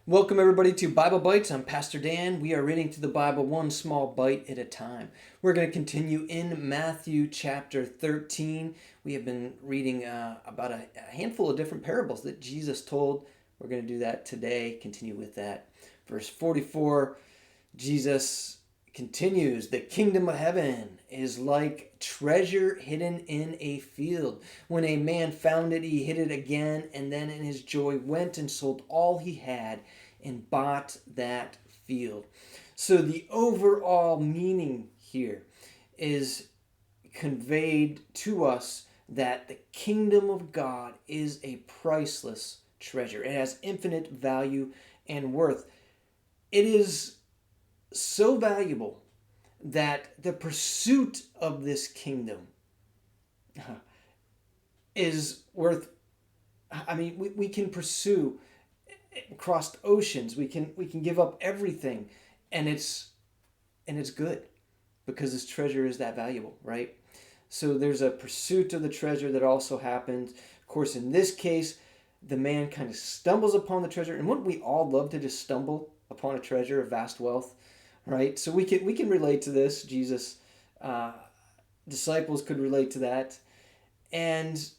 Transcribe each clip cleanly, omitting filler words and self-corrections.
Welcome, everybody, to Bible Bites. I'm Pastor Dan. We are reading through the Bible one small bite at a time. We're going to continue in Matthew chapter 13. We have been reading about a handful of different parables that Jesus told. We're going to do that today, continue with that. Verse 44, Jesus continues, "The kingdom of heaven is like treasure hidden in a field. When a man found it, he hid it again, and then in his joy went and sold all he had and bought that field." So the overall meaning here is conveyed to us that the kingdom of God is a priceless treasure. It has infinite value and worth. It is so valuable that the pursuit of this kingdom is worth. We can pursue across oceans. We can give up everything, and it's good because this treasure is that valuable, right? So there's a pursuit of the treasure that also happens. Of course, in this case, the man kind of stumbles upon the treasure, and wouldn't we all love to just stumble upon a treasure of vast wealth, right? So we can relate to this. Jesus' uh, disciples could relate to that, and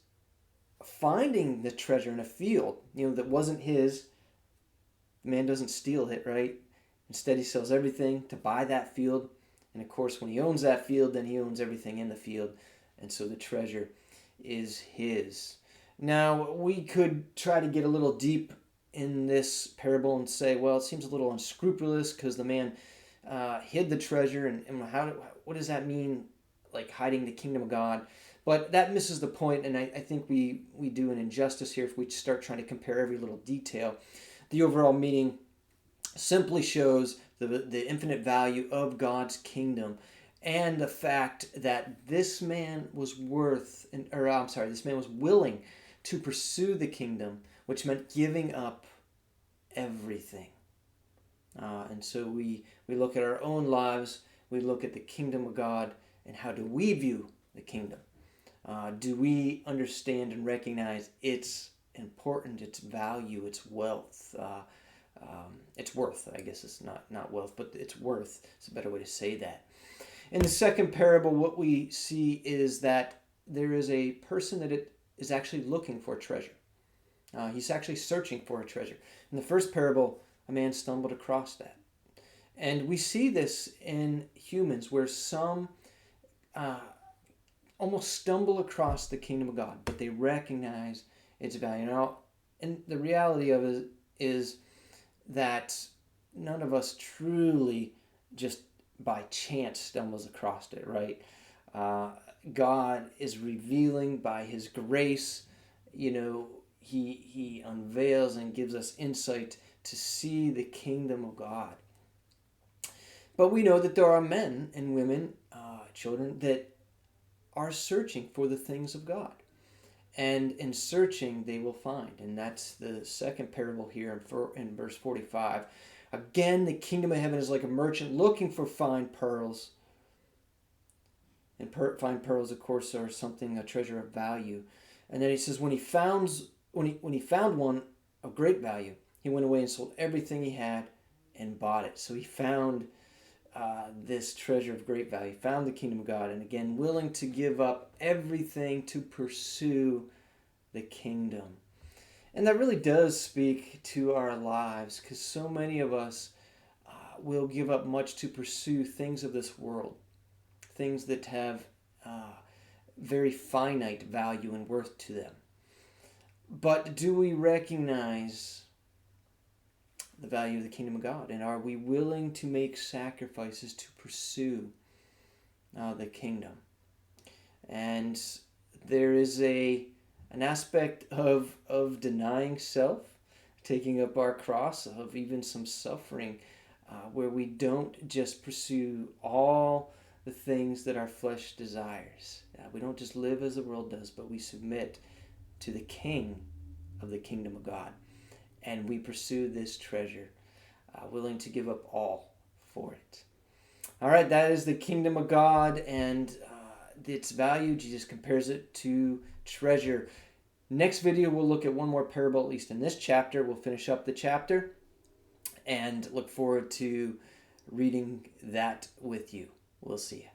finding the treasure in a field, that wasn't his. The man doesn't steal it, right? Instead, he sells everything to buy that field, and of course, when he owns that field, then he owns everything in the field, and so the treasure is his. Now, we could try to get a little deep in this parable and say, well, it seems a little unscrupulous because the man hid the treasure, and what does that mean, like hiding the kingdom of God? But that misses the point, and I think we do an injustice here if we start trying to compare every little detail. The overall meaning simply shows the infinite value of God's kingdom and the fact that this man was this man was willing to pursue the kingdom, which meant giving up everything. And so we look at our own lives, we look at the kingdom of God, and how do we view the kingdom? Do we understand and recognize its importance, its value, its wealth? Its worth, I guess it's not wealth, but its worth is a better way to say that. In the second parable, what we see is that there is a person that is actually looking for a treasure. He's actually searching for a treasure. In the first parable, a man stumbled across that. And we see this in humans where some uh, almost stumble across the kingdom of God, but they recognize its value. Now, and the reality of it is that none of us truly just by chance stumbles across it, right? Uh, God is revealing by His grace. He unveils and gives us insight to see the kingdom of God. But we know that there are men and women, children, that are searching for the things of God. And in searching, they will find. And that's the second parable here in verse 45. Again, the kingdom of heaven is like a merchant looking for fine pearls. And fine pearls, of course, are a treasure of value. And then he says, when he found one of great value, he went away and sold everything he had and bought it. So he found this treasure of great value, found the kingdom of God, and again, willing to give up everything to pursue the kingdom. And that really does speak to our lives, because so many of us will give up much to pursue things of this world, things that have very finite value and worth to them. But do we recognize the value of the kingdom of God? And are we willing to make sacrifices to pursue the kingdom? And there is an aspect of denying self, taking up our cross, of even some suffering, where we don't just pursue all the things that our flesh desires. We don't just live as the world does, but we submit to the King of the kingdom of God. And we pursue this treasure, willing to give up all for it. All right, that is the kingdom of God and its value. Jesus compares it to treasure. Next video, we'll look at one more parable, at least in this chapter. We'll finish up the chapter. and look forward to reading that with you. We'll see you.